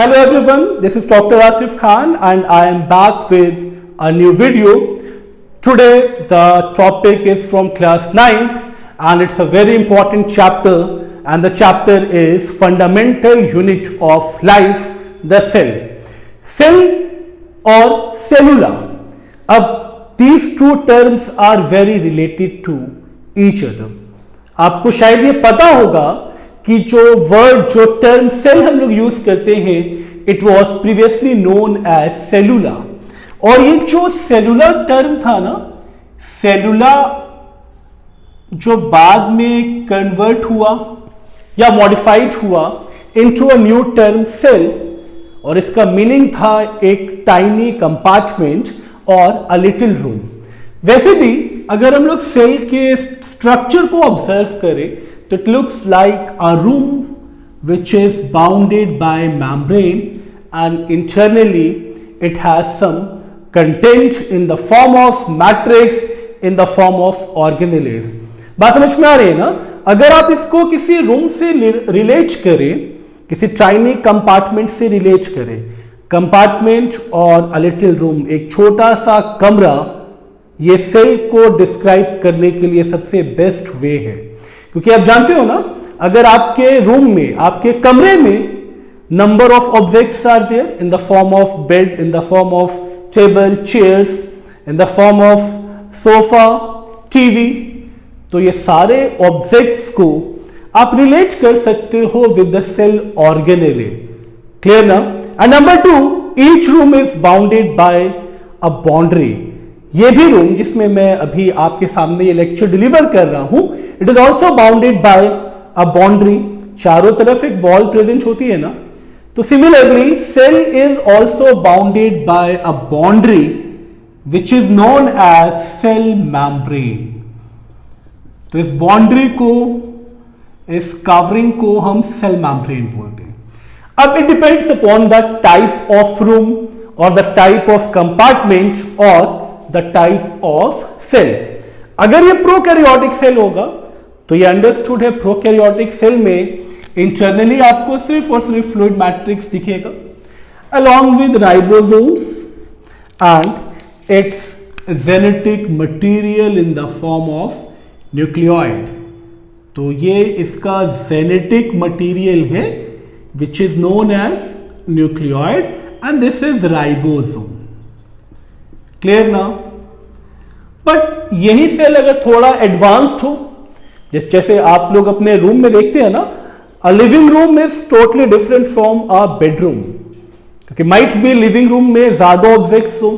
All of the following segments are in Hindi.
Hello everyone, this is Dr. Asif Khan and I am back with a new video. Today the topic is from class 9th and it's a very important chapter, and the chapter is fundamental unit of life, the cell. Cell or cellular. अब these two terms are very related to each other. आपको शायद ये पता होगा कि जो टर्म सेल हम लोग यूज करते हैं, it was previously known as cellula. और ये जो सेलुलर टर्म था ना, सेलुला जो बाद में कन्वर्ट हुआ या मॉडिफाइड हुआ into a new term cell, और इसका मीनिंग था एक टाइनी कंपार्टमेंट और अ लिटिल रूम. वैसे भी अगर हम लोग सेल के स्ट्रक्चर को ऑब्जर्व करें तो it looks like a room which is bounded by membrane and internally it has some content in the form of matrix, in the form of organelles. बात समझ में आ रही है ना? अगर आप इसको किसी रूम से रिलेट करें, किसी टाइनी कंपार्टमेंट से रिलेट करें, कंपार्टमेंट और अ लिटिल रूम, एक छोटा सा कमरा, ये सेल को डिस्क्राइब करने के लिए सबसे बेस्ट वे है. क्योंकि आप जानते हो ना, अगर आपके रूम में, आपके कमरे में number of objects are there in the form of bed, in the form of table, chairs, in the form of sofa, TV, तो ये सारे ऑब्जेक्ट्स को आप रिलेट कर सकते हो विद द सेल ऑर्गेनेले. क्लियर ना? And number 2, each room is bounded by a boundary. ये भी रूम जिसमें मैं अभी आपके सामने ये लेक्चर डिलीवर कर रहा हूं, it is also bounded by a boundary. चारों तरफ एक वॉल प्रेजेंट होती है ना, तो similarly cell is also bounded by a boundary which is known as cell membrane. तो इस बाउंड्री को, इस कवरिंग को हम सेल मेम्ब्रेन बोलते हैं. अब it depends upon the type of room और द टाइप ऑफ कंपार्टमेंट और द टाइप ऑफ सेल. अगर ये प्रोकैरियोटिक सेल होगा तो ये अंडरस्टूड है, प्रोकैरियोटिक सेल में इंटरनली आपको सिर्फ और सिर्फ फ्लूइड मैट्रिक्स दिखेगा along with ribosomes and its genetic material in the form of nucleoid. तो ये इसका जेनेटिक मटीरियल है which is known as nucleoid and this is ribosome. Clear ना? बट यही सेल अगर थोड़ा एडवांस्ड हो, जैसे आप लोग अपने रूम में देखते हैं ना, a living room is totally different from a bedroom. क्योंकि माइट बी लिविंग रूम में ज्यादा ऑब्जेक्ट्स हो,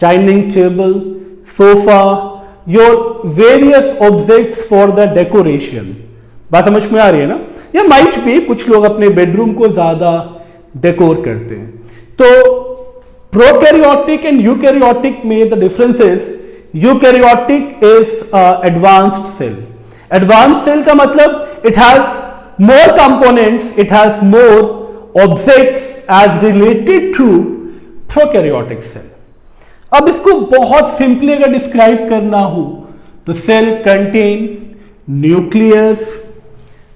dining table, sofa, your various objects for the decoration. बात समझ में आ रही है ना? या माइट बी कुछ लोग अपने बेडरूम को ज्यादा डेकोर करते हैं. तो प्रोकैरियोटिक एंड यूकैरियोटिक में the difference is, eukaryotic is advanced cell. Advanced cell का मतलब it has more components, it has more objects as related to prokaryotic cell. अब इसको बहुत सिंपली अगर डिस्क्राइब करना हो तो सेल कंटेन न्यूक्लियस,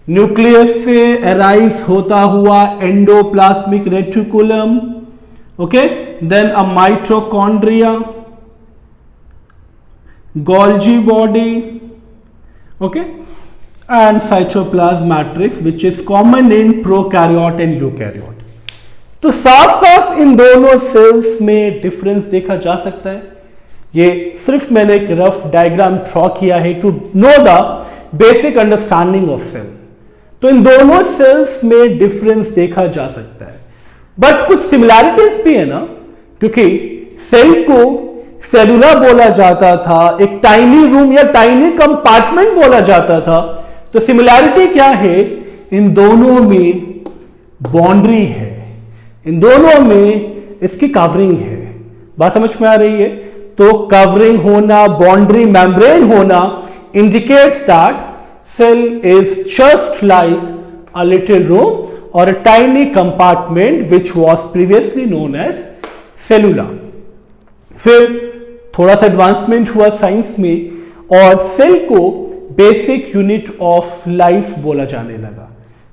न्यूक्लियस से अराइज होता हुआ endoplasmic reticulum, okay, then a mitochondria, Golgi body, okay, and cytoplasm matrix which is common in prokaryote and eukaryote. तो साफ साफ इन दोनों सेल्स में डिफरेंस देखा जा सकता है. ये सिर्फ मैंने एक रफ डायग्राम ड्रॉ किया है to know the basic understanding of cell. तो इन दोनों सेल्स में डिफरेंस देखा जा सकता है, बट कुछ सिमिलैरिटीज भी है ना, क्योंकि सेल को सेलुला बोला जाता था, एक टाइनी रूम या टाइनी कंपार्टमेंट बोला जाता था. तो सिमिलैरिटी क्या है? इन दोनों में बाउंड्री है, इन दोनों में इसकी कवरिंग है. बात समझ में आ रही है? तो कवरिंग होना, बाउंड्री मेम्ब्रेन होना indicates that cell is just like a little room or a tiny compartment which was previously known as cellula. फिर थोड़ा सा एडवांसमेंट हुआ साइंस में और सेल को बेसिक यूनिट ऑफ लाइफ बोला जाने लगा.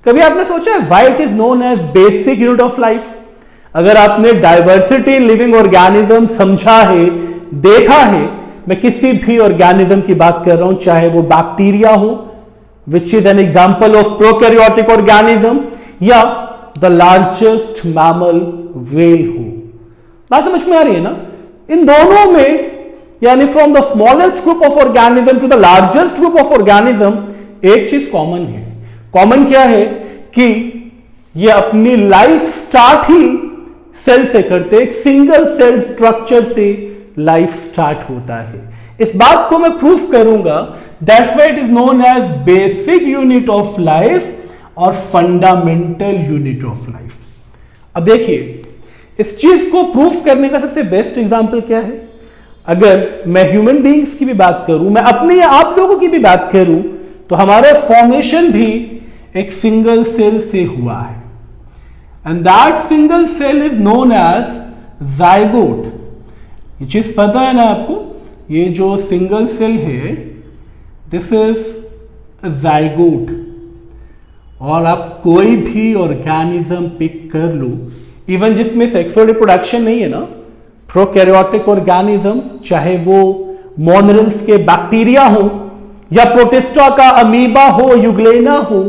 कभी आपने सोचा why it is known as basic unit of life? अगर आपने डाइवर्सिटी इन लिविंग ऑर्गेनिज्म समझा है, देखा है, मैं किसी भी ऑर्गेनिज्म की बात कर रहा हूं, चाहे वो बैक्टीरिया हो which is an example of prokaryotic organism, या द लार्जेस्ट मैमल व्हेल हो। बात समझ में आ रही है ना? इन दोनों में यानी from the smallest group of organism to the largest group of organism एक चीज कॉमन है। कॉमन क्या है कि ये अपनी लाइफ स्टार्ट ही सेल से करते, एक सिंगल सेल स्ट्रक्चर से लाइफ स्टार्ट होता है। इस बात को मैं प्रूफ करूंगा, that's why it is known as basic unit of life और फंडामेंटल यूनिट ऑफ लाइफ। अब देखिए, इस चीज को प्रूफ करने का सबसे बेस्ट एग्जांपल क्या है? अगर मैं ह्यूमन बीइंग्स की भी बात करूं, मैं अपने या आप लोगों की भी बात करूं, तो हमारा फॉर्मेशन भी एक सिंगल सेल से हुआ है, and that single cell is known as zygote. ये चीज पता है ना आपको? ये जो सिंगल सेल है, दिस इज जाइगोट। और आप कोई भी ऑर्गेनिज्म पिक कर लो, इवन जिसमें सेक्सुअल रिप्रोडक्शन नहीं है ना, प्रोकैरियोटिक ऑर्गेनिज्म, चाहे वो मोनरल्स के बैक्टीरिया हो, या प्रोटिस्टा का अमीबा हो, यूग्लेना हो,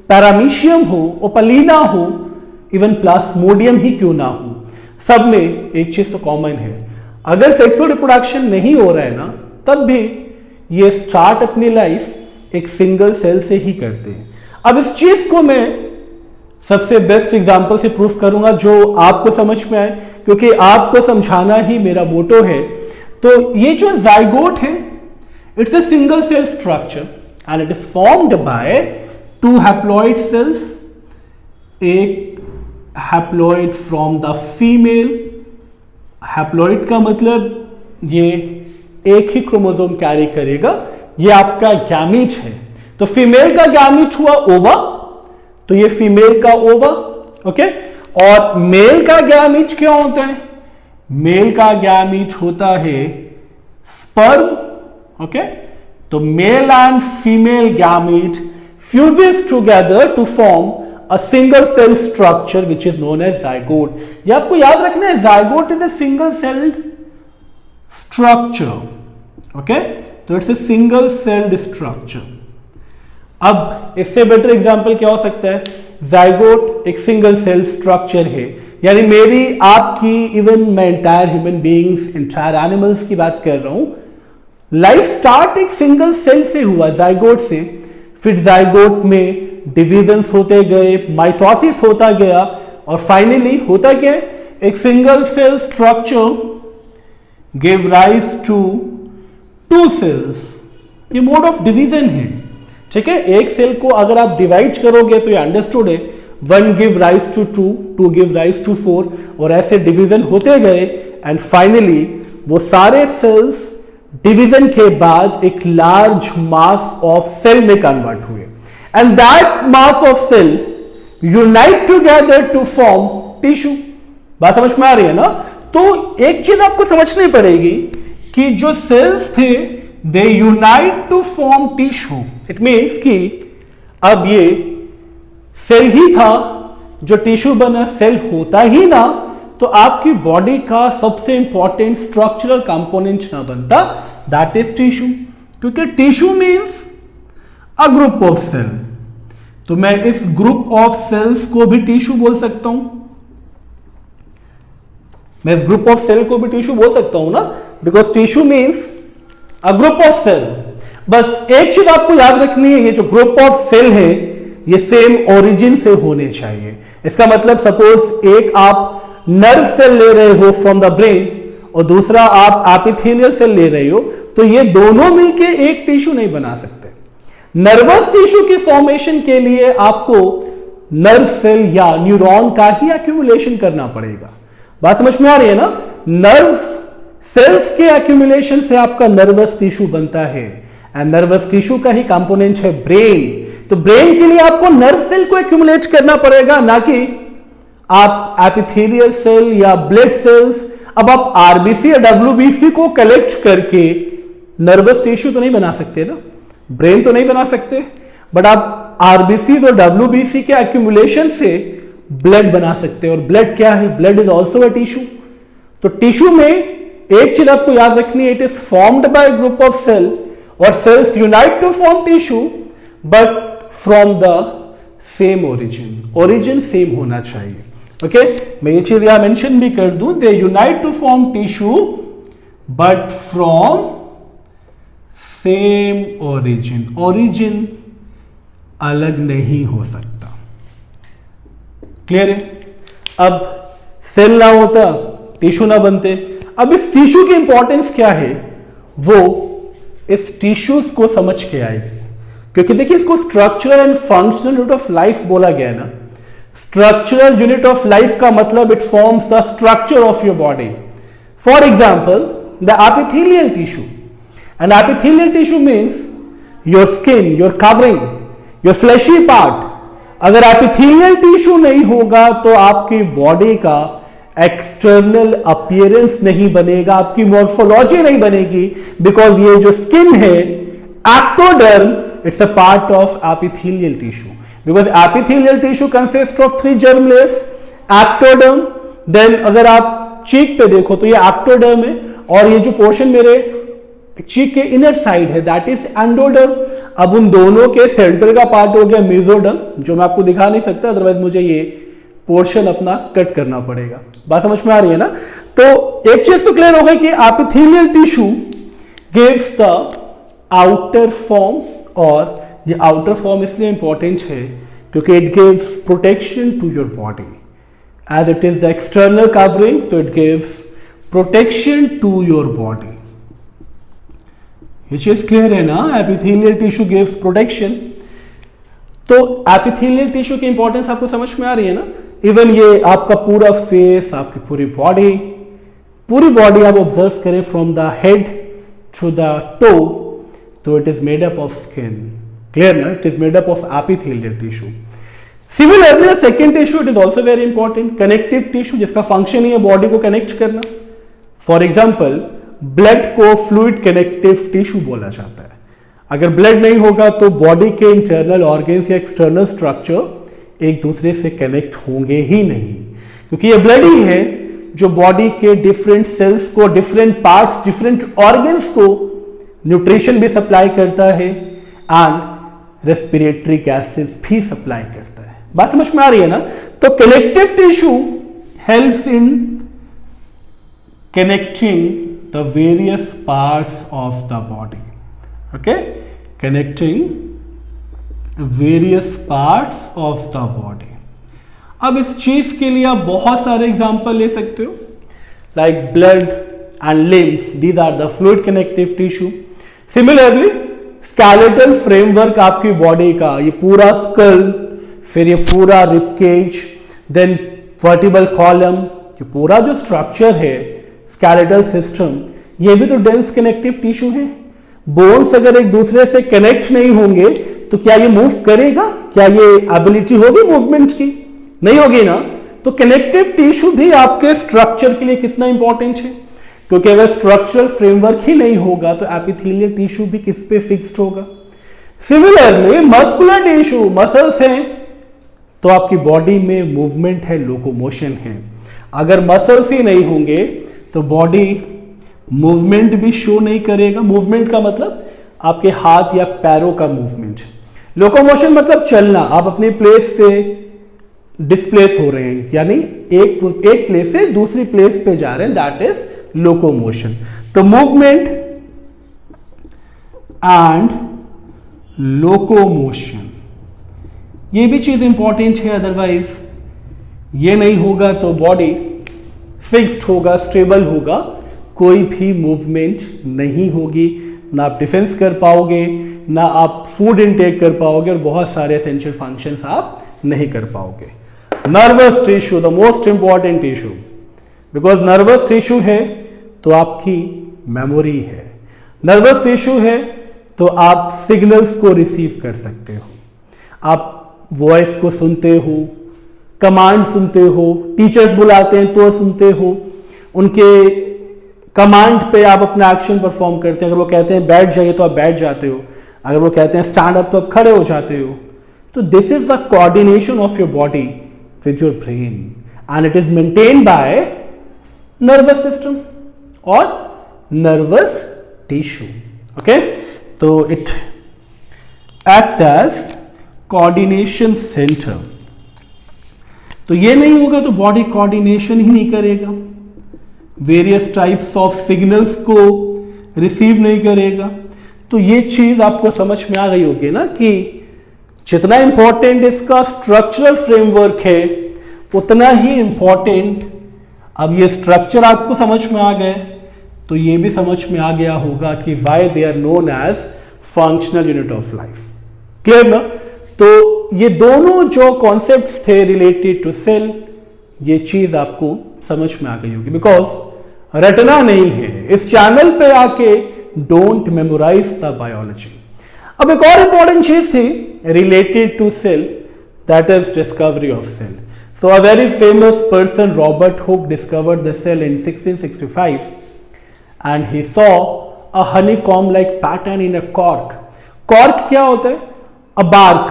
पैरामीशियम हो, ओपलिना हो, इवन प्लाज्मोडियम ही क्यों ना हो, सब में एक चीज तो कॉमन है, अगर सेक्सुअल रिप्रोडक्शन नहीं हो रहा है ना, तब भी ये स्टार्ट अपनी लाइफ एक सिंगल सेल से ही करते हैं। अब इस चीज को मैं सबसे बेस्ट एग्जांपल से प्रूफ करूंगा जो आपको समझ में आए, क्योंकि आपको समझाना ही मेरा मोटो है। तो ये जो जाइगोट है, it's a single cell structure and it is formed by 2 haploid cells, एक haploid from the female. Haploid का मतलब ये एक ही क्रोमोसोम कैरी करेगा, ये आपका गैमीट है। तो फीमेल का गैमीट हुआ ओवा, तो ये फीमेल का ओवा, ओके। और मेल का गैमीट क्या होता है? मेल का गैमीट होता है स्पर्म, ओके। तो male and female gamete fuses together to form a single cell structure which is known as zygote. ये आपको याद रखना है, zygote is a single celled structure, okay. तो it's a single celled structure. अब इससे बेटर एग्जांपल क्या हो सकता है? जाइगोट एक सिंगल सेल स्ट्रक्चर है, यानी मेरी, आपकी, इवन मैं entire human beings, entire animals की बात कर रहा हूं, लाइफ स्टार्ट एक सिंगल सेल से हुआ, जाइगोट से। फिर जाइगोट में डिविजन्स होते गए, माइटोसिस होता गया, और फाइनली होता क्या? एक single cell structure give rise to 2 cells. ये मोड ऑफ डिवीजन है, ठीक है। एक सेल को अगर आप डिवाइड करोगे तो ये अंडरस्टूड है, 1 give rise to 2, 2 give rise to 4, और ऐसे डिवीजन होते गए, एंड फाइनली वो सारे सेल्स डिवीजन के बाद एक लार्ज मास ऑफ सेल में कन्वर्ट हुए, and that mass of cell unite together to form tissue. बात समझ में आ रही है ना? तो एक चीज आपको समझनी पड़ेगी कि जो सेल्स थे, they unite to form tissue. It means कि अब ये सेल ही था जो टिश्यू बना। सेल होता ही ना तो आपकी बॉडी का सबसे इंपॉर्टेंट स्ट्रक्चरल कंपोनेंट ना बनता, दैट इज टिश्यू। क्योंकि tissue means a group of cell, तो मैं इस ग्रुप ऑफ सेल्स को भी टिश्यू बोल सकता हूं। मैं इस ग्रुप ऑफ सेल को भी टिश्यू बोल सकता हूं ना, because tissue means a group of cell. बस एक चीज आपको याद रखनी है, ये जो ग्रुप ऑफ सेल है ये सेम ओरिजिन से होने चाहिए। इसका मतलब सपोज एक आप नर्व सेल ले रहे हो फ्रॉम द ब्रेन और दूसरा आप एपिथेलियल सेल ले रहे हो, तो ये दोनों मिलके एक टिश्यू नहीं बना सकते। नर्वस टिश्यू की फॉर्मेशन के लिए आपको नर्व सेल या न्यूरॉन का ही एक्यूमुलेशन करना पड़ेगा। बात समझ में आ रही है ना? नर्व सेल्स के एक्यूमुलेशन से आपका नर्वस टिश्यू बनता है, एंड नर्वस टिश्यू का ही कंपोनेंट है ब्रेन। तो ब्रेन के लिए आपको नर्व सेल को एक्यूमुलेट करना पड़ेगा, ना कि आप एपिथेलियल सेल या ब्लड सेल्स। अब आप आरबीसी या डब्ल्यूबीसी को कलेक्ट करके नर्वस टिश्यू तो नहीं बना सकते ना, ब्रेन तो नहीं बना सकते, बट आप आरबीसी और डब्ल्यूबीसी के एक्यूमुलेशन से ब्लड बना सकते हैं। और ब्लड क्या है? Blood is also a tissue. तो टिश्यू में एक चीज आपको याद रखनी है, it is formed by group of cell और cells unite to form tissue but from the same origin. Origin same होना चाहिए। ओके मैं ये चीज यहां मेंशन भी कर दूं, they unite to form tissue but from same origin. Origin अलग नहीं हो सकता। क्लियर है? अब सेल ना होता, टिश्यू ना बनते। अब इस टिश्यू की इंपॉर्टेंस क्या है वो इस टिश्यूज को समझ के आएगी, क्योंकि देखिए इसको structural and functional unit of life बोला गया है ना। स्ट्रक्चरल यूनिट ऑफ लाइफ का मतलब it forms the structure of your body. For example the epithelial tissue, and epithelial tissue means your skin, your covering, your fleshy part. अगर एपिथेलियल टिश्यू नहीं होगा तो आपकी बॉडी का एक्सटर्नल अपीयरेंस नहीं बनेगा, आपकी मॉर्फोलॉजी नहीं बनेगी, बिकॉज ये जो स्किन है ectoderm, it's a part of epithelial tissue, because epithelial tissue consists of 3 germ layers, ectoderm, then अगर आप चीक पे देखो तो ये एक्टोडर्म है, और ये जो पोर्शन मेरे चीक के इनर साइड है दैट इज एंडोडर्म। अब उन दोनों के सेंटर का पार्ट हो गया मेसोडर्म, जो मैं आपको दिखा नहीं सकता, अदरवाइज मुझे ये पोर्शन अपना कट करना पड़ेगा। बात समझ में आ रही है ना? तो एक चीज तो क्लियर हो गई कि epithelial tissue gives the outer form, और ये आउटर फॉर्म इसलिए इंपॉर्टेंट है क्योंकि it gives protection to your body, as it is the external covering, तो it gives protection to your body. ये चीज क्लियर है ना? Epithelial tissue gives protection. तो एपिथेलियल टिश्यू की इंपॉर्टेंस आपको समझ में आ रही है ना? इवन ये आपका पूरा फेस, आपकी पूरी बॉडी आप ऑब्जर्व करें from the head to the toe, तो it is made up of skin. Clear ना? It is made up of epithelial tissue. Similarly the second tissue, it is also very important, connective tissue, जिसका फंक्शन ही है बॉडी को कनेक्ट करना। फॉर एग्जाम्पल ब्लड को फ्लूइड कनेक्टिव टिश्यू बोला जाता है। अगर ब्लड नहीं होगा तो बॉडी के इंटरनल ऑर्गन्स या एक्सटर्नल स्ट्रक्चर एक दूसरे से कनेक्ट होंगे ही नहीं, क्योंकि ये ब्लड ही है जो बॉडी के डिफरेंट सेल्स को, डिफरेंट पार्ट्स, डिफरेंट ऑर्गन्स को न्यूट्रिशन भी सप्लाई करता है एंड रेस्पिरेटरी गैसेस भी सप्लाई करता है। बात समझ में आ रही है ना? तो connective tissue helps in connecting the various parts of the body. Okay, connecting various parts of the body. अब इस चीज के लिए आप बहुत सारे एग्जांपल ले सकते हो, like blood and lymph, these are the fluid connective tissue. Similarly skeletal framework आपकी बॉडी का, ये पूरा स्कल, फिर ये पूरा रिबकेज, देन वर्टिब्रल कॉलम, ये पूरा जो स्ट्रक्चर है स्केलेटल सिस्टम, ये भी तो डेंस कनेक्टिव टिश्यू है। बोन्स अगर एक दूसरे से कनेक्ट नहीं होंगे तो क्या ये मूव करेगा? क्या ये एबिलिटी होगी मूवमेंट की? नहीं होगी ना। तो कनेक्टिव टिश्यू भी आपके स्ट्रक्चर के लिए कितना इंपॉर्टेंट है, क्योंकि अगर स्ट्रक्चरल फ्रेमवर्क ही नहीं होगा तो एपिथेलियल टिश्यू भी किस पे फिक्स्ड होगा। सिमिलरली मस्कुलर टिश्यू, मसल्स हैं तो आपकी बॉडी में मूवमेंट है, लोकोमोशन है। अगर मसल्स ही नहीं होंगे तो बॉडी मूवमेंट भी शो नहीं करेगा। मूवमेंट का मतलब आपके हाथ या पैरों का मूवमेंट। लोकोमोशन मतलब चलना, आप अपने प्लेस से डिस्प्लेस हो रहे हैं, यानी एक प्लेस से दूसरी प्लेस पे जा रहे हैं, दैट इज लोकोमोशन। तो मूवमेंट एंड लोकोमोशन, ये भी चीज इंपॉर्टेंट है, अदरवाइज ये नहीं होगा तो बॉडी फिक्स्ड होगा, स्टेबल होगा, कोई भी मूवमेंट नहीं होगी, ना आप डिफेंस कर पाओगे, ना आप फूड इनटेक कर पाओगे, और बहुत सारे एसेंशियल फंक्शंस आप नहीं कर पाओगे। Nervous tissue, the most important tissue, because nervous tissue है तो आपकी मेमोरी है, नर्वस टिश्यू है तो आप सिग्नल्स को रिसीव कर सकते हो, आप वॉइस को सुनते हो, कमांड सुनते हो, टीचर्स बुलाते हैं तो सुनते हो, उनके कमांड पे आप अपना एक्शन परफॉर्म करते हैं। अगर वो कहते हैं बैठ जाइए तो आप बैठ जाते हो, अगर वो कहते हैं स्टैंड अप तो आप खड़े हो जाते हो। तो this is the coordination of your body with your brain and it is maintained by nervous system or nervous tissue. Okay, so it act as coordination center. तो ये नहीं होगा तो बॉडी कोऑर्डिनेशन ही नहीं करेगा, वेरियस टाइप्स ऑफ सिग्नल्स को रिसीव नहीं करेगा. तो ये चीज आपको समझ में आ गई होगी ना कि जितना इंपॉर्टेंट इसका स्ट्रक्चरल फ्रेमवर्क है उतना ही इंपॉर्टेंट, अब ये स्ट्रक्चर आपको समझ में आ गए तो ये भी समझ में आ गया होगा कि why they are known as functional unit of life. Clear ना? तो ये दोनों जो कॉन्सेप्ट्स थे रिलेटेड टू सेल, ये चीज आपको समझ में आ गई होगी. बिकॉज रटना नहीं है, इस चैनल पे आके डोंट मेमोराइज द बायोलॉजी. अब एक और इंपॉर्टेंट चीज थी related to cell, that is discovery of cell. So a very famous person, Robert Hooke, discovered the cell in 1665 and he saw a honeycomb-like pattern in a cork. Cork क्या होता है? A bark,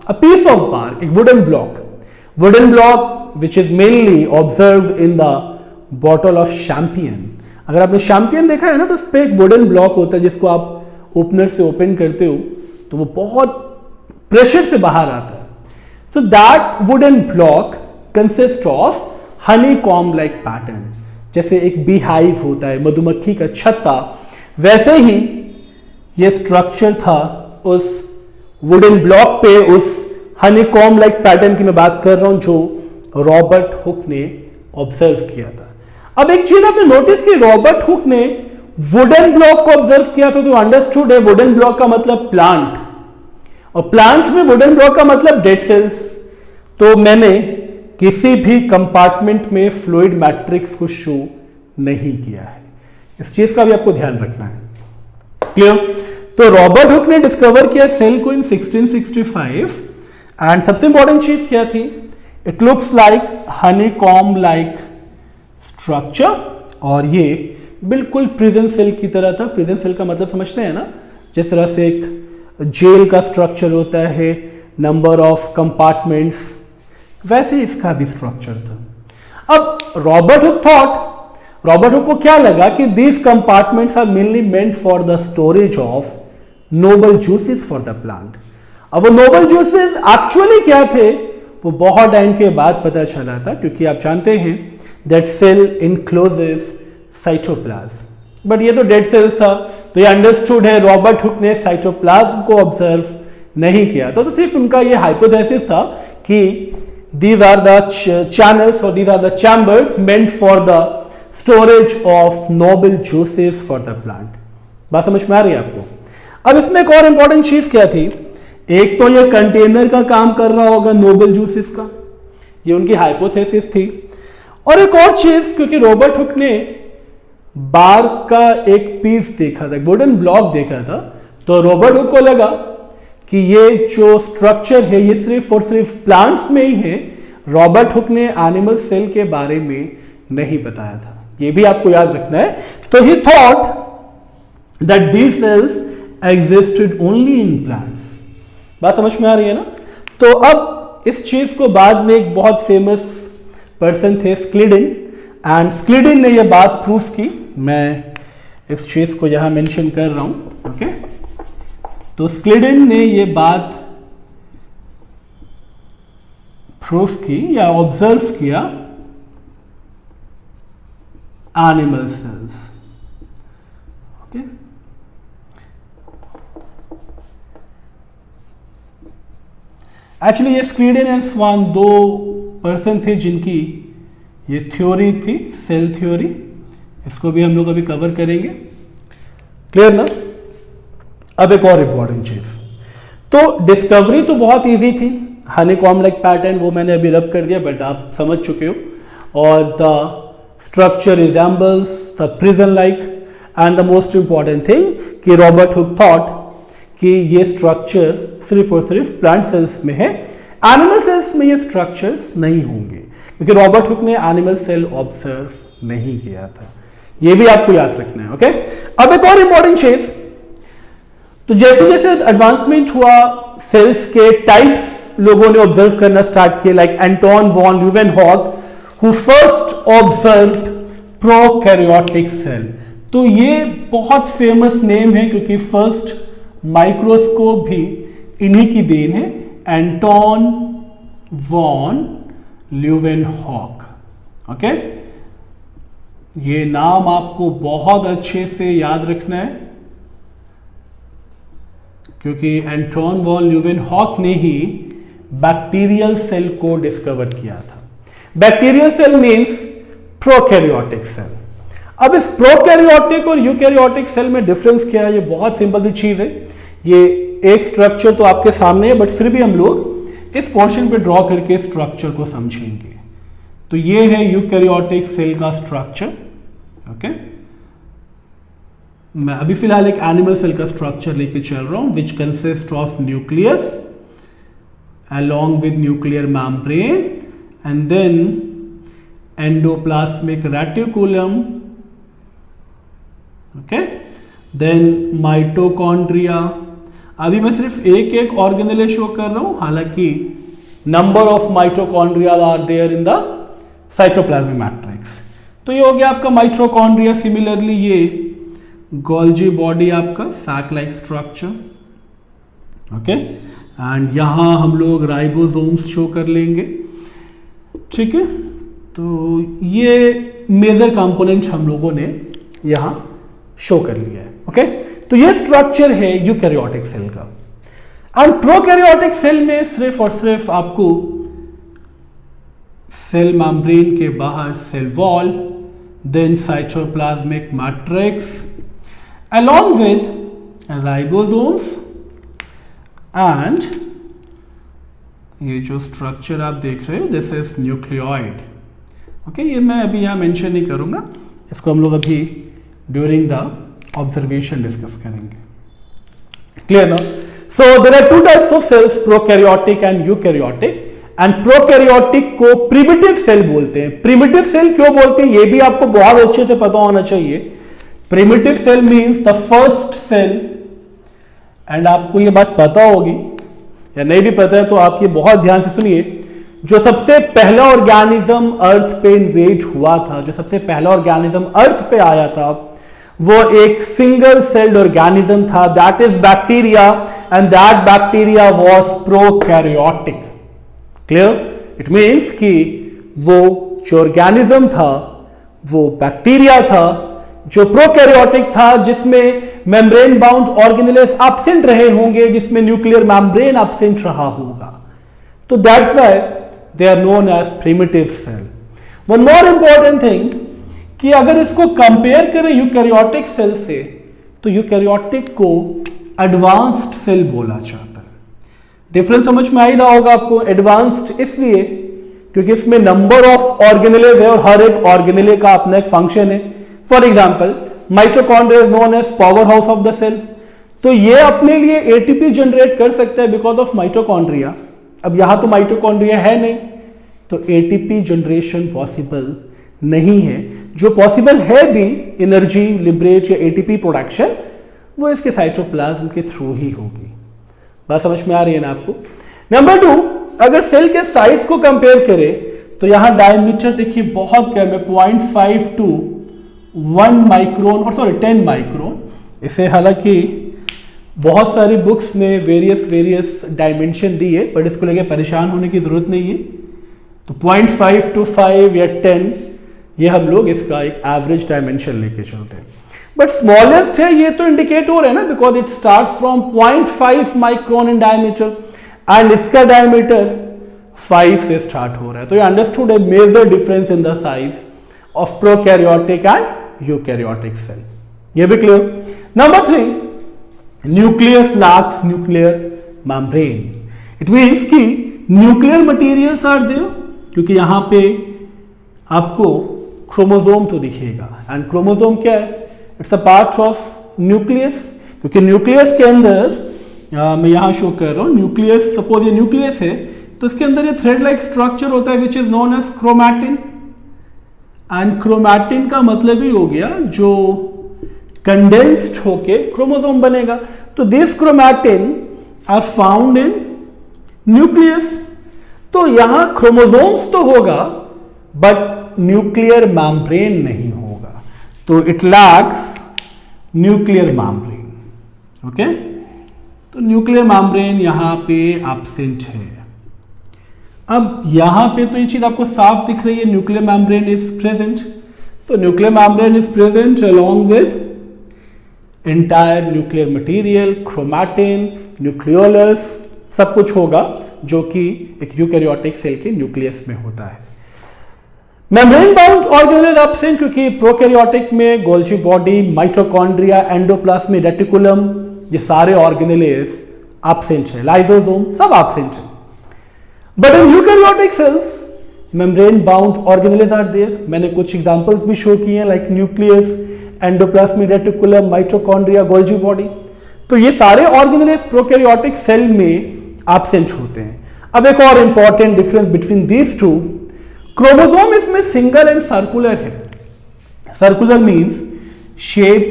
a piece of bark, एक wooden block. Wooden block which is mainly observed in the bottle of champagne. अगर आपने champagne देखा है ना तो उस पर एक wooden block होता है जिसको आप ओपनर से ओपन करते हो तो वो बहुत प्रेशर से बाहर आता है. So that wooden block consist of honeycomb like pattern. जैसे एक beehive होता है, मधुमक्खी का छत्ता, वैसे ही ये स्ट्रक्चर था उस वुडन ब्लॉक पे, उस honeycomb like pattern की मैं बात कर रहा हूं जो रॉबर्ट हुक ने ऑब्जर्व किया था. अब एक चीज आपने नोटिस की, रॉबर्ट हुक ने वुडन ब्लॉक को ऑब्जर्व किया था तो अंडरस्टूड है वुडन ब्लॉक का मतलब प्लांट, और प्लांट में वुडन ब्लॉक का मतलब डेड सेल्स. तो मैंने किसी भी कंपार्टमेंट में फ्लूइड मैट्रिक्स को शो नहीं किया है, इस चीज का भी आपको ध्यान रखना है. क्लियर? तो रॉबर्ट हुक ने डिस्कवर किया सेल को इन 1665 एंड सबसे इंपॉर्टेंट चीज क्या थी, it looks like honeycomb like structure, और ये बिल्कुल प्रिजन सेल की तरह था. प्रिजन सेल का मतलब समझते हैं ना, जिस तरह से एक जेल का स्ट्रक्चर होता है, नंबर ऑफ कंपार्टमेंट्स, वैसे इसका भी स्ट्रक्चर था. अब रॉबर्ट हुक को क्या लगा कि these compartments are mainly meant for the storage of noble juices for the plant. अब वो नोबल जूसेस एक्चुअली क्या थे वो बहुत टाइम के बाद पता चला था, क्योंकि आप जानते हैं दैट सेल इनक्लोजेस साइटोप्लाज्म, बट ये तो डेड सेल्स था. तो ये अंडरस्टूड है रॉबर्ट हुक ने साइटोप्लाज्म को ऑब्जर्व नहीं किया तो सिर्फ उनका ये हाइपोथेसिस था कि these are the channels or these are the chambers meant for the storage of noble juices for the plant. बात समझ में आ रही है आपको? अब इसमें एक और इंपॉर्टेंट चीज क्या थी, एक तो ये कंटेनर का काम कर रहा होगा नोबल जूसेस का, ये उनकी हाइपोथेसिस थी. और एक और चीज, क्योंकि रॉबर्ट हुक ने बार्क का एक पीस देखा था, वुडन ब्लॉक देखा था, तो रॉबर्ट हुक को लगा कि ये जो स्ट्रक्चर है ये सिर्फ और सिर्फ प्लांट्स में ही है. रॉबर्ट हुक ने एनिमल सेल के बारे में नहीं बताया था, ये भी आपको याद रखना है. तो ही thought that these cells existed only in plants. बात समझ में आ रही है ना? तो अब इस चीज को बाद में एक बहुत फेमस पर्सन थे स्क्लिडिन, एंड स्क्लिडिन ने यह बात प्रूफ की. मैं इस चीज को यहां मेंशन कर रहा हूं. ओके, तो स्क्लिडिन ने ये बात प्रूफ की या ऑब्जर्व किया एनिमल सेल्स. ओके, एक्चुअली ये स्क्लिडिन एंड स्वान दो पर्सन थे जिनकी ये थ्योरी थी, सेल थ्योरी. इसको भी हम लोग अभी कवर करेंगे. क्लियर ना? अब एक और इंपॉर्टेंट चीज, तो डिस्कवरी तो बहुत इजी थी, हनीकॉम्ब लाइक पैटर्न वो मैंने अभी रब कर दिया, बट आप समझ चुके हो. और the structure resembles the prison like, and the most important thing कि रॉबर्ट हुक थॉट कि ये स्ट्रक्चर सिर्फ और सिर्फ प्लांट सेल्स में है, एनिमल सेल्स में ये स्ट्रक्चर्स नहीं होंगे, क्योंकि रॉबर्ट हुक ने एनिमल सेल ऑब्जर्व नहीं किया था. ये भी आपको याद रखना है. ओके, अब एक और इंपॉर्टेंट चीज, तो जैसे जैसे एडवांसमेंट हुआ सेल्स के टाइप्स लोगों ने ऑब्जर्व करना स्टार्ट किया, like Anton van Leeuwenhoek, who first observed prokaryotic cell. तो ये बहुत फेमस नेम है क्योंकि फर्स्ट माइक्रोस्कोप भी इन्हीं की देन है, एंटोन वॉन ल्यूवेनहॉक। ओके, ये नाम आपको बहुत अच्छे से याद रखना है क्योंकि एंटोन वॉन ल्यूवेनहॉक ने ही बैक्टीरियल सेल को डिस्कवर किया था। Bacterial cell means prokaryotic cell. अब इस प्रोकैरियोटिक और यूकैरियोटिक सेल में डिफरेंस क्या है? ये बहुत सिंपल सी चीज है। ये एक स्ट्रक्चर तो आपके सामने है, बट फिर भी हम लोग इस पोर्शन पे ड्रॉ करके स्ट्रक्चर को समझेंगे। तो ये है यूकैरियोटिक सेल का स्ट्रक्चर। ओके, मैं अभी फिलहाल एक एनिमल सेल का स्ट्रक्चर लेके चल रहा हूं, which consist of nucleus along with nuclear membrane and then endoplasmic reticulum, okay, then mitochondria। अभी मैं सिर्फ एक एक ऑर्गेनेल शो कर रहा हूं, हालांकि number of mitochondria are there in the cytoplasmic matrix. तो ये हो गया आपका माइटोकॉन्ड्रिया। सिमिलरली ये गोल्जी बॉडी आपका sac like structure. Okay, and यहां हम लोग राइबोसोम्स शो कर लेंगे। ठीक है, तो ये मेजर कंपोनेंट हम लोगों ने यहां शो कर लिया है। ओके, तो ये स्ट्रक्चर है यूकैरियोटिक सेल का। एंड प्रोकैरियोटिक सेल में सिर्फ और सिर्फ आपको सेल मेम्ब्रेन के बाहर cell wall, then cytoplasmic matrix along with ribosomes and ये जो स्ट्रक्चर आप देख रहे हो दिस इज न्यूक्लियोइड। ओके, ये मैं अभी यहाँ मेंशन नहीं करूंगा, इसको हम लोग अभी ड्यूरिंग द ऑब्जर्वेशन डिस्कस करेंगे। क्लियर ना? So there are two types of cells, prokaryotic and eukaryotic. And prokaryotic को प्रिमिटिव सेल बोलते हैं। प्रिमिटिव सेल क्यों बोलते हैं ये भी आपको बहुत अच्छे से पता होना चाहिए। Primitive cell means the first cell, and आपको ये बात पता होगी या नहीं भी पता है तो आप ये बहुत ध्यान से सुनिए, जो सबसे पहला ऑर्गेनिज्म अर्थ पे इन्वेड हुआ था, जो सबसे पहला ऑर्गेनिज्म अर्थ पे आया था, वो एक सिंगल सेल्ड ऑर्गेनिज्म था, that is bacteria, and that bacteria was prokaryotic. Clear? It means कि वो जो ऑर्गेनिज्म था वो बैक्टीरिया था जो प्रोकैरियोटिक था, जिसमें मेम्ब्रेन बाउंड ऑर्गेनेल्स एब्सेंट रहे होंगे, जिसमें न्यूक्लियर मेम्ब्रेन एब्सेंट रहा होगा। तो that's why they are known as primitive cell. One more important thing कि अगर इसको कंपेयर करें यूकैरियोटिक सेल से, तो यूकैरियोटिक को एडवांस्ड सेल बोला जाता है। डिफरेंस समझ में आ ही रहा होगा आपको। एडवांस्ड इसलिए क्योंकि इसमें नंबर ऑफ ऑर्गेनेल्स है और हर एक ऑर्गेनेल का अपना एक फंक्शन है। For example mitochondria is known as powerhouse of the cell. तो ये अपने लिए एटीपी जनरेट कर सकता है बिकॉज ऑफ माइटोकॉन्ड्रिया। अब यहां तो माइटोकॉन्ड्रिया है नहीं, तो एटीपी जनरेशन पॉसिबल नहीं है। जो पॉसिबल है भी एनर्जी लिबरेट या एटीपी प्रोडक्शन, वो इसके साइटोप्लाज्म के थ्रू ही होगी। बात समझ में आ रही है ना आपको? नंबर 2, अगर सेल के साइज को कंपेयर करें तो यहां डायमीटर देखिए बहुत कम है, 0.5 to 1 माइक्रोन और 10 माइक्रोन। इसे हालांकि बहुत सारी बुक्स ने वेरियस डायमेंशन दी है, बट इसको लेके परेशान होने की जरूरत नहीं है। तो 0.5 to 5 या 10 ये हम लोग इसका एक एवरेज डायमेंशन लेके चलते हैं। बट स्मॉलेस्ट है ये तो इंडिकेट हो रहा है ना, because it start from 0.5 micron in diameter and इसका डायमीटर 5 से स्टार्ट हो रहा है। तो ये अंडरस्टूड है major difference in the size of prokaryotic and eukaryotic cell. ये भी clear? Number 3, nucleus lacks nuclear membrane. It means कि न्यूक्लियर मटेरियल्स आर देयर, क्योंकि यहां पे आपको क्रोमोसोम तो दिखेगा, एंड क्रोमोसोम क्या है? It's a part of nucleus. क्योंकि न्यूक्लियस के अंदर मैं यहां शो कर रहा हूं, न्यूक्लियस, सपोज ये न्यूक्लियस है तो इसके अंदर ये थ्रेड लाइक स्ट्रक्चर होता है which is known as chromatin. And chromatin का मतलब ही हो गया जो कंडेंस्ड होके क्रोमोसोम बनेगा। तो this chromatin are found in nucleus, तो यहां क्रोमोसोम्स तो होगा बट न्यूक्लियर मेम्ब्रेन नहीं होगा, तो it lakhs nuclear membrane. Okay, तो न्यूक्लियर मेम्ब्रेन यहां पे एब्सेंट है। अब यहां पे तो ये चीज आपको साफ दिख रही है, न्यूक्लियर मेम्ब्रेन इज प्रेजेंट, तो nuclear membrane is present along with entire nuclear material, chromatin, nucleolus, सब कुछ होगा जो कि एक यूकैरियोटिक सेल के न्यूक्लियस में होता है। मेम्ब्रेन बाउंड ऑर्गेनेल एब्सेंट क्योंकि प्रोकैरियोटिक में Golgi body, mitochondria, endoplasmic reticulum, ये सारे ऑर्गेनेल्स एब्सेंट है, लाइसोसोम सब एब्सेंट है। But in eukaryotic cells membrane bound organelles are there. मैंने कुछ एग्जांपल्स भी शो किए हैं like nucleus, endoplasmic reticulum, mitochondria, Golgi body, तो ये सारे ऑर्गेनेल्स प्रोकैरियोटिक सेल में एब्सेंट होते हैं। अब एक और important difference between these two, chromosome इसमें सिंगल एंड सर्कुलर है। Circular means shape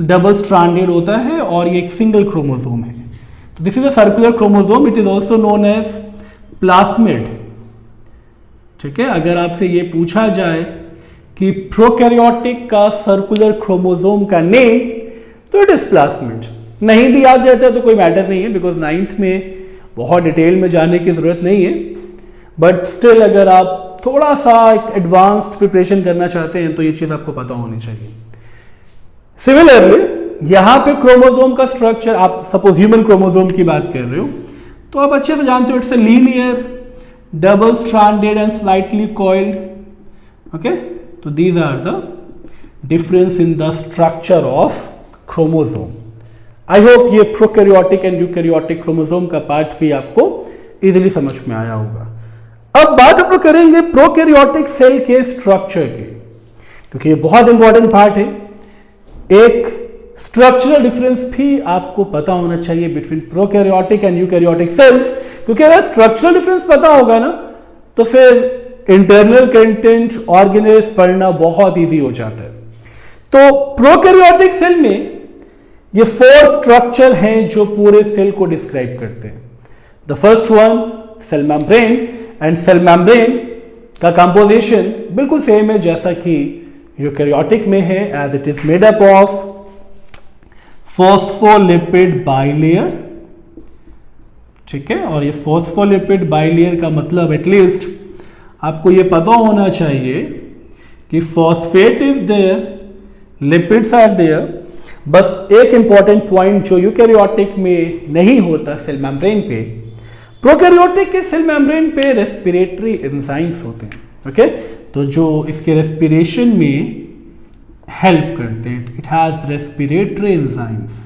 double stranded होता है और ये एक सिंगल क्रोमोसोम है, तो this is a circular chromosome, it is also known as plasmid. ठीक है, अगर आपसे ये पूछा जाए कि प्रोकैरियोटिक का सर्कुलर क्रोमोसोम का नेम, तो इट इज प्लास्मिड। नहीं भी याद रहता है तो कोई मैटर नहीं है, बिकॉज 9th में बहुत डिटेल में जाने की जरूरत नहीं है, बट स्टिल अगर आप थोड़ा सा एडवांस्ड प्रिपरेशन करना चाहते हैं तो ये चीज आपको पता होनी चाहिए। सिमिलरली यहां पे क्रोमोसोम का स्ट्रक्चर, आप सपोज ह्यूमन क्रोमोसोम की बात कर रहे हो तो आप अच्छे से जानते हो it's a linear, double stranded and slightly coiled. Okay, तो these are the difference in the structure of chromosome. I hope ये प्रोकैरियोटिक एंड यूकैरियोटिक क्रोमोसोम का पार्ट भी आपको इजीली समझ में आया होगा। अब बात हम लोग करेंगे प्रोकैरियोटिक सेल के स्ट्रक्चर की, क्योंकि ये बहुत इंपॉर्टेंट पार्ट है। एक स्ट्रक्चरल डिफरेंस भी आपको पता होना चाहिए between prokaryotic and eukaryotic cells, क्योंकि अगर स्ट्रक्चरल डिफरेंस पता होगा ना तो फिर इंटरनल कंटेंट ऑर्गेनेल्स पढ़ना बहुत इजी हो जाता है। तो प्रोकैरियोटिक सेल में ये 4 स्ट्रक्चर हैं जो पूरे सेल को डिस्क्राइब करते हैं। The first one cell membrane, and cell membrane का कंपोजिशन बिल्कुल सेम है जैसा कि यूकैरियोटिक में है, as it is made up of phospholipid bilayer. ठीक है, और ये फॉस्फोलिपिड बाइलेयर का मतलब एटलीस्ट आपको ये पता होना चाहिए कि phosphate is there, lipids are there. बस एक इंपॉर्टेंट पॉइंट जो यूकैरियोटिक में नहीं होता सेल मेम्ब्रेन पे, प्रोकैरियोटिक के सेल मेम्ब्रेन पे रेस्पिरेटरी एंजाइम्स होते हैं। ओके, तो जो इसके रेस्पिरेशन में हेल्प करते हैं, इट हैज रेस्पिरेटरी एंजाइम्स।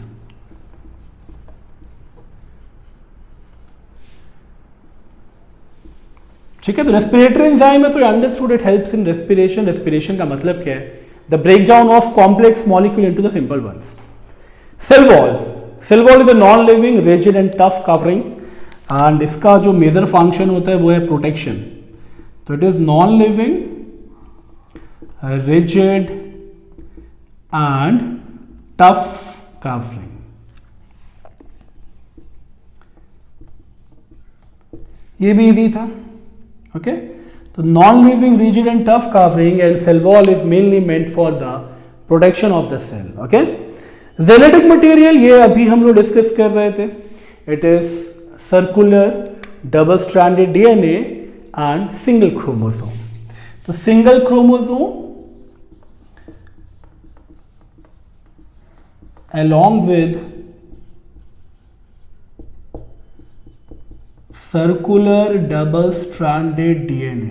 ठीक है, तो रेस्पिरेटरी एंजाइम है तो understood it helps in respiration. Respiration का मतलब क्या है? The breakdown of complex molecule into the simple ones. Cell wall, cell wall is a non living rigid and tough covering, and इसका जो मेजर फंक्शन होता है वो है प्रोटेक्शन। तो it is non living, rigid and tough covering. ये भी इजी था। ओके, तो non living, rigid and tough covering, and cell wall is mainly meant for the protection of the cell. Okay, genetic material ये अभी हम लोग डिस्कस कर रहे थे, it is circular, double stranded DNA and single chromosome. तो single chromosome along with circular double stranded DNA.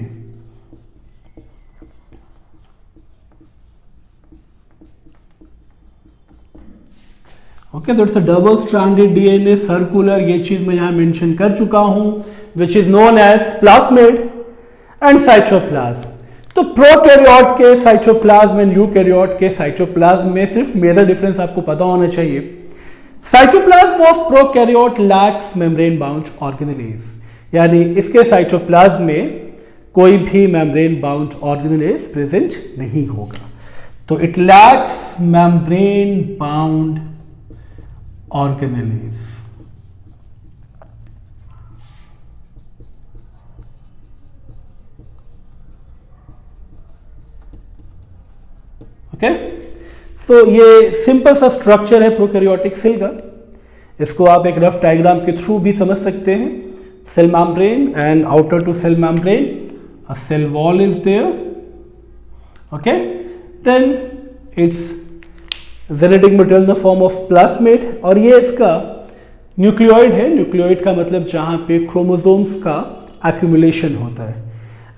Okay, तो it's a double stranded DNA, circular, ये चीज मैं यहां मेंशन कर चुका हूं, which is known as plasmid and cytoplasm. तो प्रोकैरियोट के साइटोप्लाज्म एंड यूकैरियोट के साइटोप्लाज्म में सिर्फ मेजर डिफरेंस आपको पता होना चाहिए। Cytoplasm of prokaryote lacks membrane bound organelles, यानी इसके साइटोप्लाज्म में कोई भी मेम्ब्रेन बाउंड ऑर्गेनेल्स प्रेजेंट नहीं होगा। तो it lacks membrane bound organelles. Okay, so ये सिंपल सा स्ट्रक्चर है प्रोकैरियोटिक सेल का। इसको आप एक रफ डायग्राम के थ्रू भी समझ सकते हैं। Cell membrane and outer to cell membrane a cell wall is there, okay, then its genetic material in the form of plasmid, और ये इसका न्यूक्लियोइड है। न्यूक्लियोइड का मतलब जहां पे क्रोमोसोम्स का एक्यूमुलेशन होता है।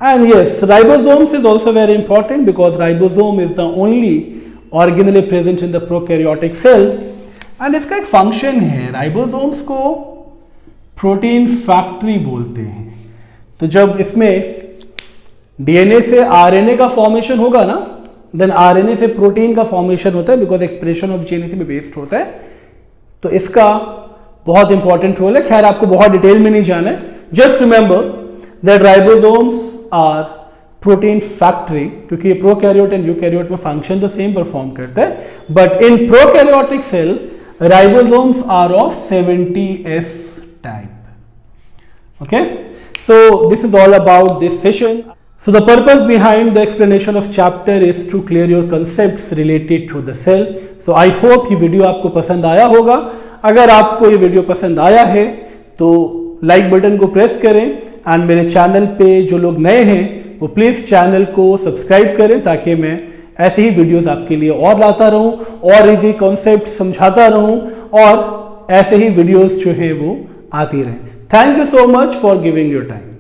And yes, ribosomes is also very important because ribosome is the only organelle present in the prokaryotic cell. And इसका एक फंक्शन है, राइबोसोम्स को प्रोटीन फैक्ट्री बोलते हैं। तो जब इसमें डीएनए से आरएनए का फॉर्मेशन होगा ना, देन आरएनए से प्रोटीन का फॉर्मेशन होता है बिकॉज एक्सप्रेशन ऑफ जीन इसी में बेस्ड होता है। तो इसका बहुत इंपॉर्टेंट रोल है। खैर आपको बहुत डिटेल में नहीं जाना है, just remember that ribosomes are protein factory, क्योंकि ये प्रोकैरियोट एंड यूकैरियोट में फंक्शन तो सेम परफॉर्म करता है, but in prokaryotic cell ribosomes are of 70S type. Okay, so this is all about this session. So the purpose behind the explanation of chapter is to clear your concepts related to the cell. So I hope ये वीडियो आपको पसंद आया होगा। अगर आपको ये वीडियो पसंद आया है तो लाइक बटन को प्रेस करें, एंड मेरे चैनल पे जो लोग नए हैं वो प्लीज़ चैनल को सब्सक्राइब करें ताकि मैं ऐसे ही वीडियोस आपके लिए और लाता रहूं, और इजी कॉन्सेप्ट समझाता रहूं, और ऐसे ही वीडियोस जो हैं वो आती रहें। Thank you so much for giving your time.